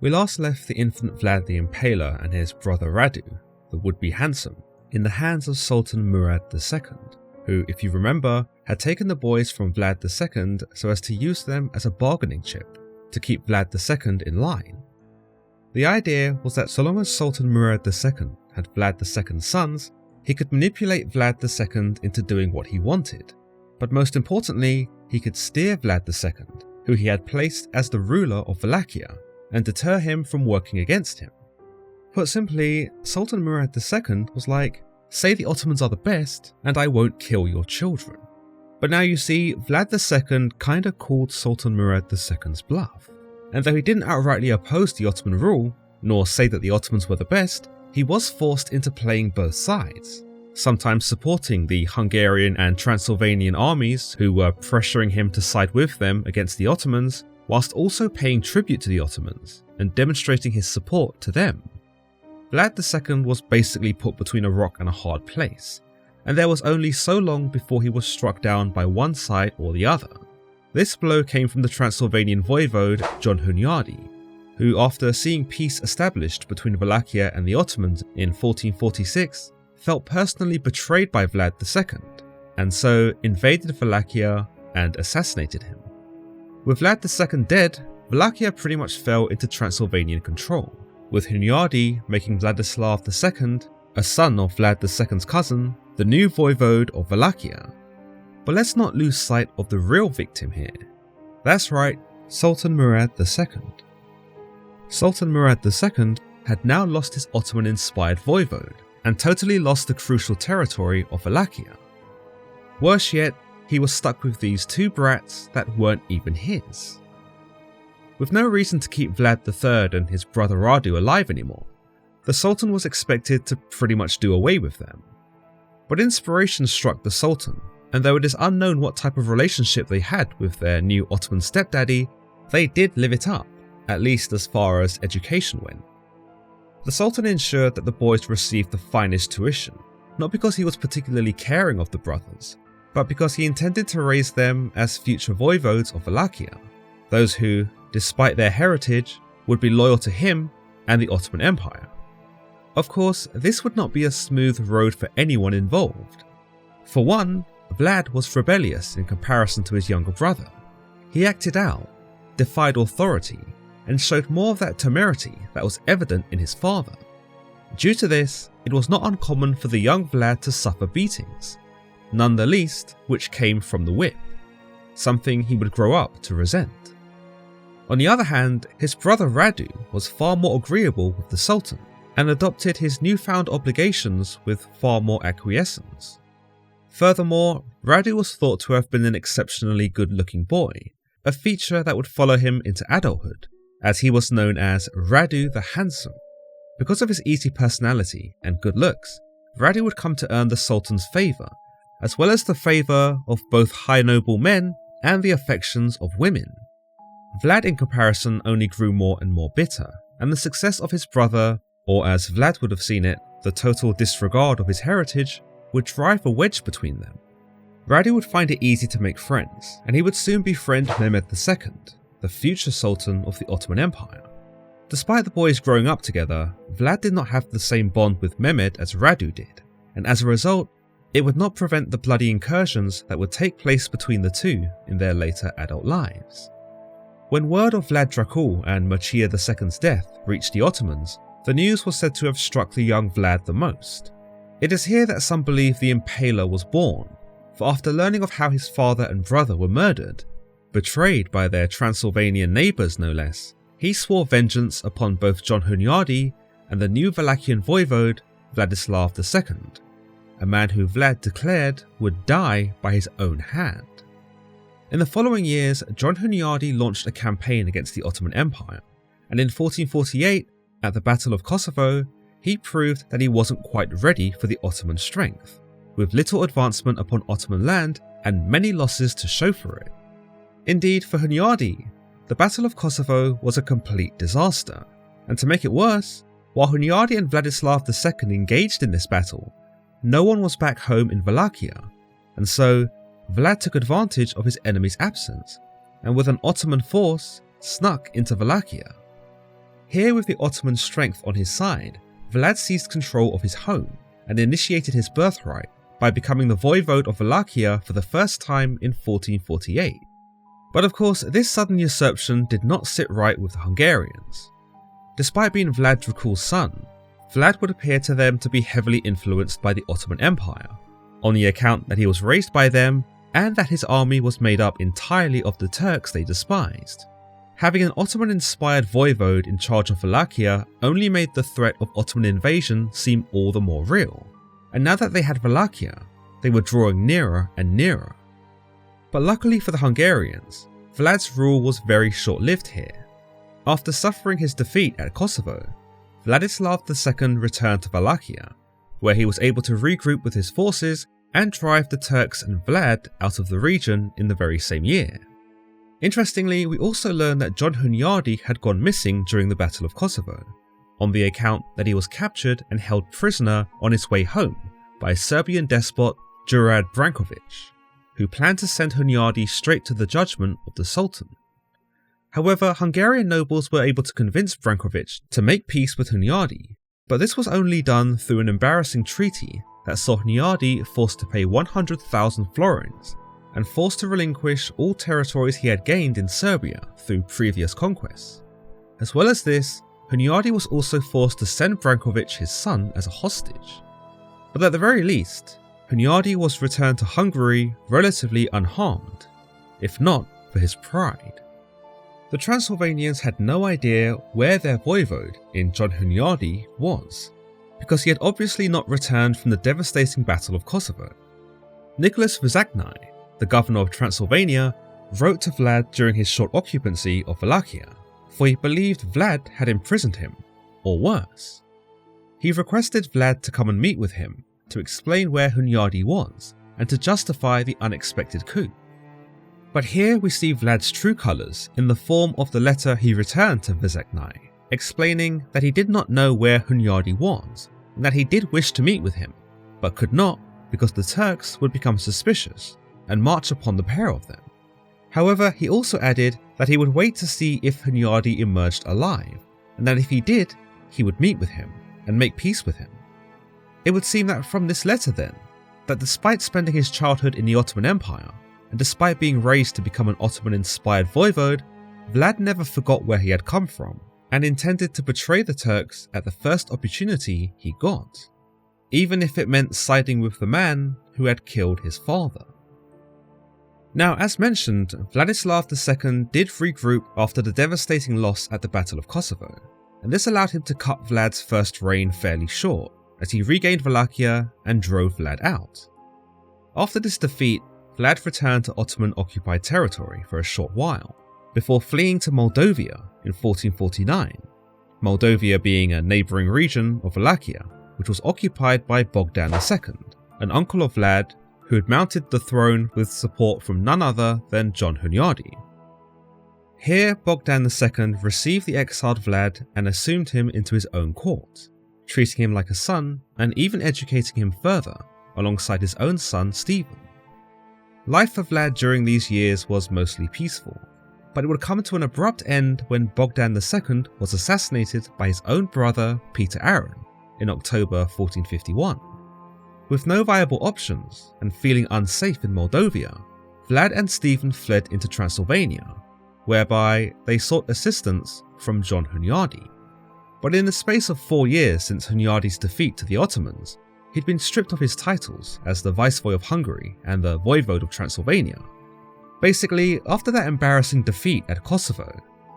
We last left the infant Vlad the Impaler and his brother Radu, the would-be handsome, in the hands of Sultan Murad II, who, if you remember, had taken the boys from Vlad II so as to use them as a bargaining chip to keep Vlad II in line. The idea was that so long as Sultan Murad II had Vlad II's sons, he could manipulate Vlad II into doing what he wanted, but most importantly, he could steer Vlad II, who he had placed as the ruler of Wallachia, and deter him from working against him. Put simply, Sultan Murad II was like, say the Ottomans are the best, and I won't kill your children. But now you see, Vlad II kinda called Sultan Murad II's bluff, and though he didn't outrightly oppose the Ottoman rule, nor say that the Ottomans were the best, he was forced into playing both sides, sometimes supporting the Hungarian and Transylvanian armies who were pressuring him to side with them against the Ottomans, whilst also paying tribute to the Ottomans and demonstrating his support to them. Vlad II was basically put between a rock and a hard place, and there was only so long before he was struck down by one side or the other. This blow came from the Transylvanian voivode John Hunyadi, who, after seeing peace established between Wallachia and the Ottomans in 1446, felt personally betrayed by Vlad II, and so invaded Wallachia and assassinated him. With Vlad II dead, Wallachia pretty much fell into Transylvanian control, with Hunyadi making Vladislav II, a son of Vlad II's cousin, the new voivode of Wallachia. But let's not lose sight of the real victim here. That's right, Sultan Murad II. Sultan Murad II had now lost his Ottoman-inspired voivode, and totally lost the crucial territory of Wallachia. Worse yet, he was stuck with these two brats that weren't even his. With no reason to keep Vlad III and his brother Radu alive anymore, the Sultan was expected to pretty much do away with them. But inspiration struck the Sultan, and though it is unknown what type of relationship they had with their new Ottoman stepdaddy, they did live it up, at least as far as education went. The Sultan ensured that the boys received the finest tuition, not because he was particularly caring of the brothers, but because he intended to raise them as future voivodes of Wallachia, those who, despite their heritage, would be loyal to him and the Ottoman Empire. Of course, this would not be a smooth road for anyone involved. For one, Vlad was rebellious in comparison to his younger brother. He acted out, defied authority, and showed more of that temerity that was evident in his father. Due to this, it was not uncommon for the young Vlad to suffer beatings, none the least which came from the whip, something he would grow up to resent. On the other hand, his brother Radu was far more agreeable with the Sultan, and adopted his newfound obligations with far more acquiescence. Furthermore, Radu was thought to have been an exceptionally good-looking boy, a feature that would follow him into adulthood, as he was known as Radu the Handsome. Because of his easy personality and good looks, Radu would come to earn the Sultan's favour, as well as the favour of both high noble men and the affections of women. Vlad in comparison only grew more and more bitter, and the success of his brother, or as Vlad would have seen it, the total disregard of his heritage, would drive a wedge between them. Radu would find it easy to make friends, and he would soon befriend Mehmed II, the future Sultan of the Ottoman Empire. Despite the boys growing up together, Vlad did not have the same bond with Mehmed as Radu did, and as a result, it would not prevent the bloody incursions that would take place between the two in their later adult lives. When word of Vlad Dracul and Mircea II's death reached the Ottomans, the news was said to have struck the young Vlad the most. It is here that some believe the Impaler was born, for after learning of how his father and brother were murdered, betrayed by their Transylvanian neighbours no less, he swore vengeance upon both John Hunyadi and the new Wallachian voivode Vladislav II, a man who Vlad declared would die by his own hand. In the following years, John Hunyadi launched a campaign against the Ottoman Empire, and in 1448, at the Battle of Kosovo, he proved that he wasn't quite ready for the Ottoman strength, with little advancement upon Ottoman land and many losses to show for it. Indeed, for Hunyadi, the Battle of Kosovo was a complete disaster, and to make it worse, while Hunyadi and Vladislav II engaged in this battle, no one was back home in Wallachia, and so Vlad took advantage of his enemy's absence, and with an Ottoman force, snuck into Wallachia. Here, with the Ottoman strength on his side, Vlad seized control of his home and initiated his birthright by becoming the voivode of Wallachia for the first time in 1448. But of course, this sudden usurpation did not sit right with the Hungarians. Despite being Vlad Dracul's son, Vlad would appear to them to be heavily influenced by the Ottoman Empire, on the account that he was raised by them and that his army was made up entirely of the Turks they despised. Having an Ottoman-inspired voivode in charge of Wallachia only made the threat of Ottoman invasion seem all the more real, and now that they had Wallachia, they were drawing nearer and nearer. But luckily for the Hungarians, Vlad's rule was very short-lived here. After suffering his defeat at Kosovo, Vladislav II returned to Wallachia, where he was able to regroup with his forces and drive the Turks and Vlad out of the region in the very same year. Interestingly, we also learn that John Hunyadi had gone missing during the Battle of Kosovo, on the account that he was captured and held prisoner on his way home by Serbian despot Juraj Brankovic, who planned to send Hunyadi straight to the judgment of the Sultan. However, Hungarian nobles were able to convince Brankovic to make peace with Hunyadi, but this was only done through an embarrassing treaty that saw Hunyadi forced to pay 100,000 florins and forced to relinquish all territories he had gained in Serbia through previous conquests. As well as this, Hunyadi was also forced to send Brankovic his son as a hostage. But at the very least, Hunyadi was returned to Hungary relatively unharmed, if not for his pride. The Transylvanians had no idea where their voivode in John Hunyadi was, because he had obviously not returned from the devastating Battle of Kosovo. Nicholas Vizagni, the governor of Transylvania, wrote to Vlad during his short occupancy of Wallachia, for he believed Vlad had imprisoned him, or worse. He requested Vlad to come and meet with him to explain where Hunyadi was and to justify the unexpected coup. But here we see Vlad's true colours in the form of the letter he returned to Vizagni, explaining that he did not know where Hunyadi was and that he did wish to meet with him, but could not because the Turks would become suspicious and march upon the pair of them. However, he also added that he would wait to see if Hunyadi emerged alive, and that if he did, he would meet with him and make peace with him. It would seem that from this letter then, that despite spending his childhood in the Ottoman Empire, and despite being raised to become an Ottoman-inspired voivode, Vlad never forgot where he had come from, and intended to betray the Turks at the first opportunity he got, even if it meant siding with the man who had killed his father. Now, as mentioned, Vladislav II did regroup after the devastating loss at the Battle of Kosovo, and this allowed him to cut Vlad's first reign fairly short, as he regained Wallachia and drove Vlad out. After this defeat, Vlad returned to Ottoman-occupied territory for a short while, before fleeing to Moldavia in 1449, Moldavia being a neighbouring region of Wallachia, which was occupied by Bogdan II, an uncle of Vlad who had mounted the throne with support from none other than John Hunyadi. Here, Bogdan II received the exiled Vlad and assumed him into his own court, treating him like a son and even educating him further, alongside his own son Stephen. Life for Vlad during these years was mostly peaceful, but it would come to an abrupt end when Bogdan II was assassinated by his own brother Peter Aaron in October 1451. With no viable options and feeling unsafe in Moldavia, Vlad and Stephen fled into Transylvania, whereby they sought assistance from John Hunyadi. But in the space of 4 years since Hunyadi's defeat to the Ottomans, he'd been stripped of his titles as the Viceroy of Hungary and the Voivode of Transylvania. Basically, after that embarrassing defeat at Kosovo,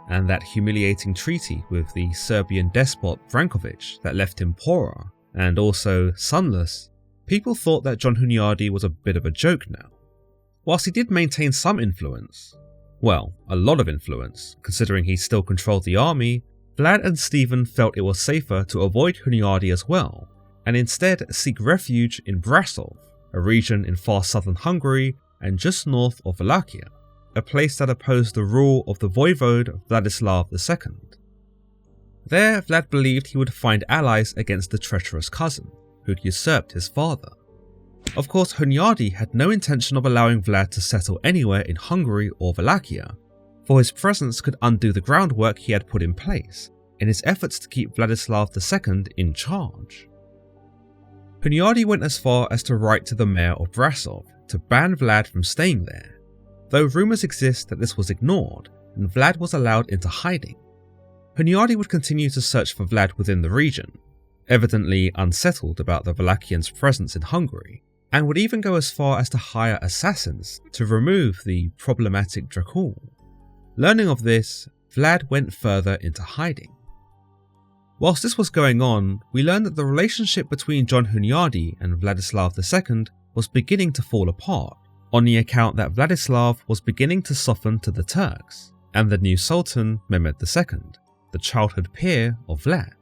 and that humiliating treaty with the Serbian despot Brankovic that left him poorer and also sonless, people thought that John Hunyadi was a bit of a joke now. Whilst he did maintain some influence, well, a lot of influence, considering he still controlled the army, Vlad and Stephen felt it was safer to avoid Hunyadi as well, and instead seek refuge in Brasov, a region in far southern Hungary and just north of Wallachia, a place that opposed the rule of the voivode Vladislav II. There, Vlad believed he would find allies against the treacherous cousin, who'd usurped his father. Of course, Hunyadi had no intention of allowing Vlad to settle anywhere in Hungary or Wallachia, for his presence could undo the groundwork he had put in place, in his efforts to keep Vladislav II in charge. Hunyadi went as far as to write to the mayor of Brasov to ban Vlad from staying there, though rumours exist that this was ignored and Vlad was allowed into hiding. Hunyadi would continue to search for Vlad within the region, evidently unsettled about the Wallachians' presence in Hungary, and would even go as far as to hire assassins to remove the problematic Dracul. Learning of this, Vlad went further into hiding. Whilst this was going on, we learned that the relationship between John Hunyadi and Vladislav II was beginning to fall apart, on the account that Vladislav was beginning to soften to the Turks, and the new Sultan Mehmed II, the childhood peer of Vlad.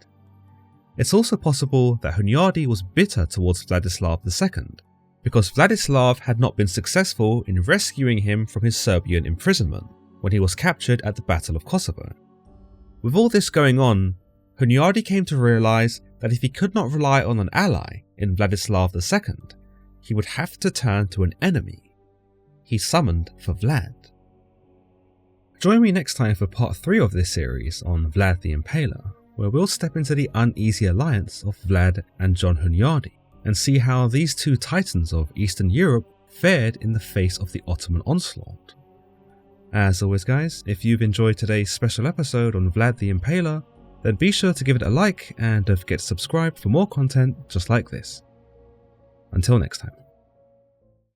It's also possible that Hunyadi was bitter towards Vladislav II, because Vladislav had not been successful in rescuing him from his Serbian imprisonment when he was captured at the Battle of Kosovo. With all this going on, Hunyadi came to realise that if he could not rely on an ally in Vladislav II, he would have to turn to an enemy. He summoned for Vlad. Join me next time for part 3 of this series on Vlad the Impaler, where we'll step into the uneasy alliance of Vlad and John Hunyadi, and see how these two titans of Eastern Europe fared in the face of the Ottoman onslaught. As always guys, if you've enjoyed today's special episode on Vlad the Impaler, then be sure to give it a like and don't forget to subscribe for more content just like this. Until next time.